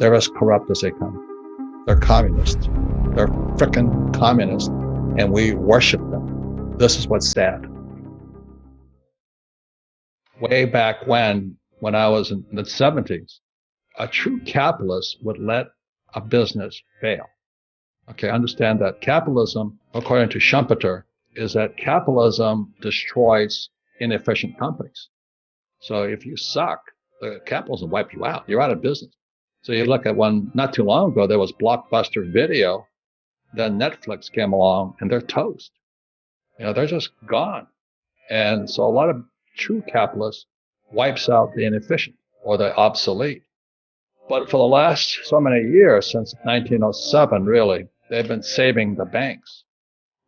They're as corrupt as they come. They're communists. They're frickin' communists, and we worship them. This is what's sad. Way back when I was in the 70s, a true capitalist would let a business fail. Okay, understand that capitalism, according to Schumpeter, is that capitalism destroys inefficient companies. So if you suck, the capitalism will wipe you out. You're out of business. So you look at one not too long ago, there was Blockbuster Video. Then Netflix came along and they're toast. They're just gone. And so a lot of true capitalists wipes out the inefficient or the obsolete. But for the last so many years, since 1907, really, they've been saving the banks.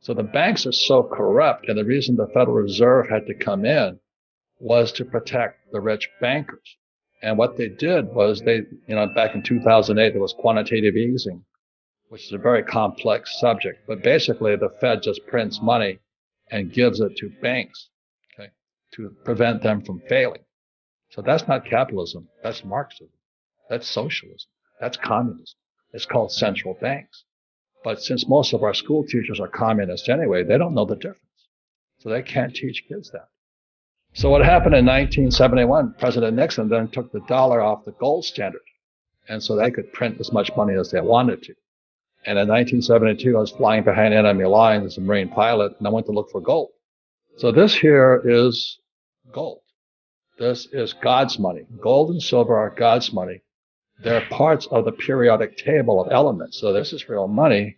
So the banks are so corrupt, and the reason the Federal Reserve had to come in was to protect the rich bankers. And what they did was back in 2008, there was quantitative easing, which is a very complex subject. But basically, the Fed just prints money and gives it to banks, okay, to prevent them from failing. So that's not capitalism. That's Marxism. That's socialism. That's communism. It's called central banks. But since most of our school teachers are communists anyway, they don't know the difference. So they can't teach kids that. So what happened in 1971, President Nixon then took the dollar off the gold standard. And so they could print as much money as they wanted to. And in 1972, I was flying behind enemy lines as a Marine pilot, and I went to look for gold. So this here is gold. This is God's money. Gold and silver are God's money. They're parts of the periodic table of elements. So this is real money.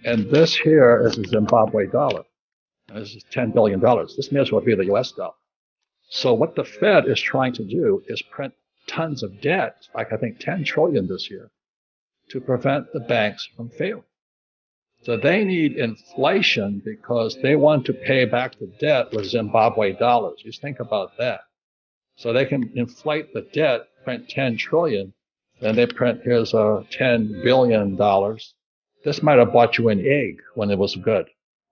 And this here is a Zimbabwe dollar. And this is $10 billion. This may as well be the US dollar. So what the Fed is trying to do is print tons of debt, like I think 10 trillion this year, to prevent the banks from failing. So they need inflation because they want to pay back the debt with Zimbabwe dollars. Just think about that. So they can inflate the debt, print 10 trillion, then they print, here's $10 billion. This might have bought you an egg when it was good,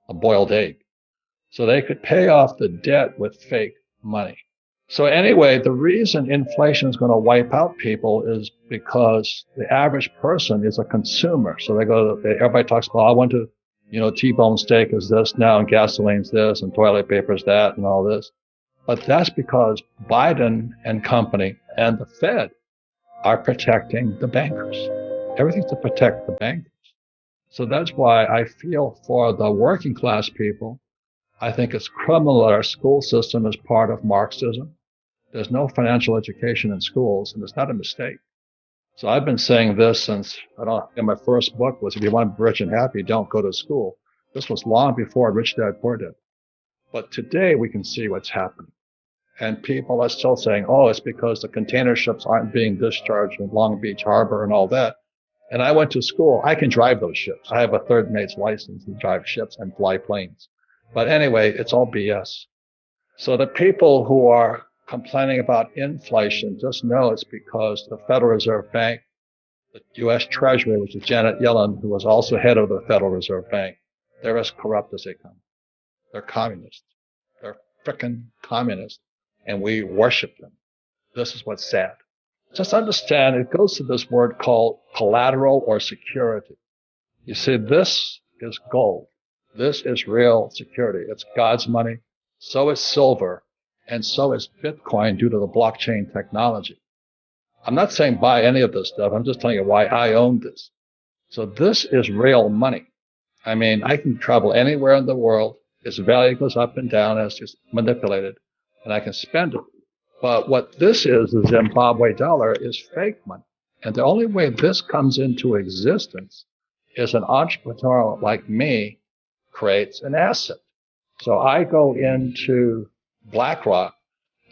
a boiled egg. So they could pay off the debt with fake money. So anyway, the reason inflation is going to wipe out people is because the average person is a consumer. So everybody talks about, I want to, T-bone steak is this now, and gasoline's this, and toilet paper's that, and all this. But that's because Biden and company and the Fed are protecting the bankers. Everything's to protect the bankers. So that's why I feel for the working class people. I think it's criminal that our school system is part of Marxism. There's no financial education in schools, and it's not a mistake. So I've been saying this since, in my first book was, if you want to be rich and happy, don't go to school. This was long before Rich Dad Poor Dad. But today we can see what's happening. And people are still saying, it's because the container ships aren't being discharged in Long Beach Harbor and all that. And I went to school. I can drive those ships. I have a third mate's license to drive ships and fly planes. But anyway, it's all BS. So the people who are complaining about inflation, just know it's because the Federal Reserve Bank, the U.S. Treasury, which is Janet Yellen, who was also head of the Federal Reserve Bank, they're as corrupt as they come. They're communists. They're frickin' communists, and we worship them. This is what's sad. Just understand, it goes to this word called collateral or security. You see, this is gold. This is real security. It's God's money. So is silver. And so is Bitcoin due to the blockchain technology. I'm not saying buy any of this stuff. I'm just telling you why I own this. So this is real money. I mean, I can travel anywhere in the world. Its value goes up and down as it's manipulated, and I can spend it. But what this is, the Zimbabwe dollar, is fake money. And the only way this comes into existence is an entrepreneur like me creates an asset. So I go into BlackRock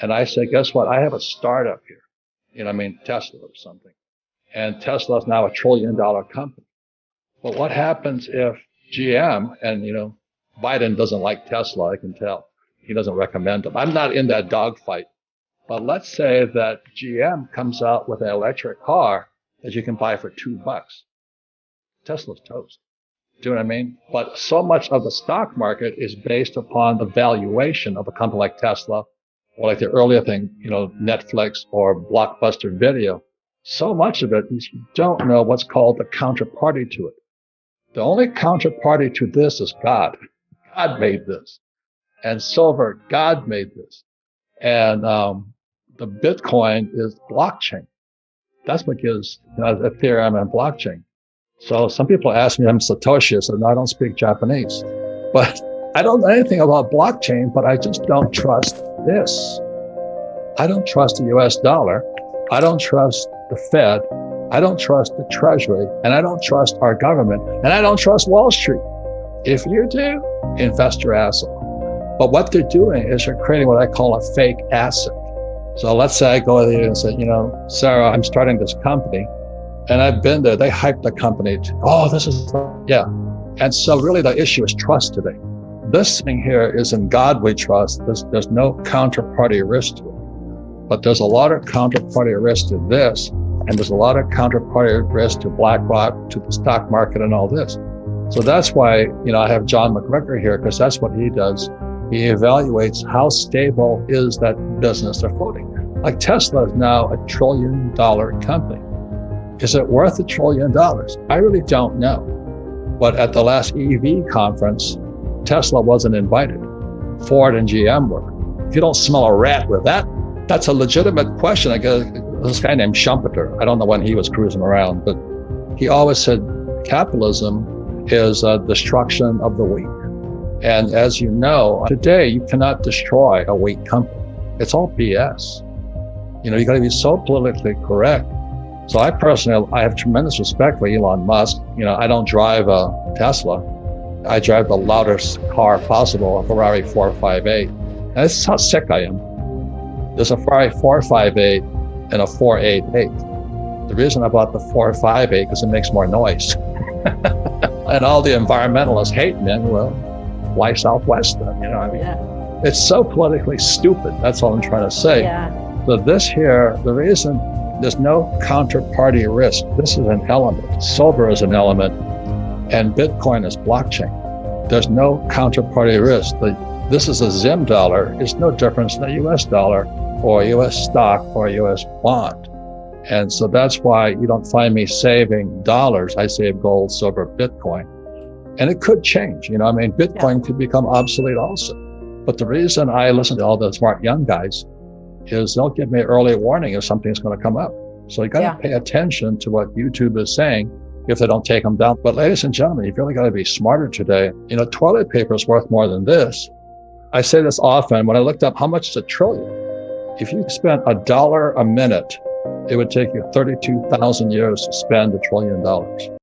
and I say, guess what? I have a startup here. Tesla or something. And Tesla is now $1 trillion company. But what happens if GM, and Biden doesn't like Tesla, I can tell. He doesn't recommend them. I'm not in that dogfight. But let's say that GM comes out with an electric car that you can buy for $2. Tesla's toast. Do you know what I mean? But so much of the stock market is based upon the valuation of a company like Tesla, or like the earlier thing, Netflix or Blockbuster Video. so much of it is you don't know what's called the counterparty to it. The only counterparty to this is God. God made this. And silver, God made this. And the Bitcoin is blockchain. That's what gives Ethereum and blockchain. So some people ask me, I'm Satoshi. I said, no, I don't speak Japanese. But I don't know anything about blockchain, but I just don't trust this. I don't trust the US dollar. I don't trust the Fed. I don't trust the Treasury. And I don't trust our government. And I don't trust Wall Street. If you do, invest your ass off. But what they're doing is they're creating what I call a fake asset. So let's say I go to you and say, Sarah, I'm starting this company. And I've been there. They hyped the company. Yeah. And so really the issue is trust today. This thing here is in God we trust. There's no counterparty risk to it. But there's a lot of counterparty risk to this. And there's a lot of counterparty risk to BlackRock, to the stock market and all this. So that's why, I have John McGregor here, because that's what he does. He evaluates how stable is that business they're floating. Like Tesla is now $1 trillion company. Is it worth $1 trillion? I really don't know. But at the last EV conference, Tesla wasn't invited. Ford and GM were. If you don't smell a rat with that, that's a legitimate question. I guess this guy named Schumpeter, I don't know when he was cruising around, but he always said capitalism is a destruction of the weak. And as you know, today you cannot destroy a weak company. It's all BS. You got to be so politically correct. So I have tremendous respect for Elon Musk. I don't drive a Tesla. I drive the loudest car possible, a Ferrari 458. And this is how sick I am. There's a Ferrari 458 and a 488. The reason I bought the 458 because it makes more noise. And all the environmentalists hate me. Well, why Southwest then? Yeah. It's so politically stupid. That's all I'm trying to say. Yeah. So this here, the reason there's no counterparty risk. This is an element. Silver is an element, and Bitcoin is blockchain. There's no counterparty risk. This is a Zim dollar. It's no difference than a US dollar or a US stock or a US bond. And so that's why you don't find me saving dollars. I save gold, silver, Bitcoin. And it could change. Bitcoin could become obsolete also. But the reason I listen to all the smart young guys is they'll give me early warning if something's going to come up. So you got to pay attention to what YouTube is saying if they don't take them down. But ladies and gentlemen, you've really got to be smarter today. Toilet paper is worth more than this. I say this often when I looked up how much is $1 trillion. If you spent $1 a minute, it would take you 32,000 years to spend $1 trillion.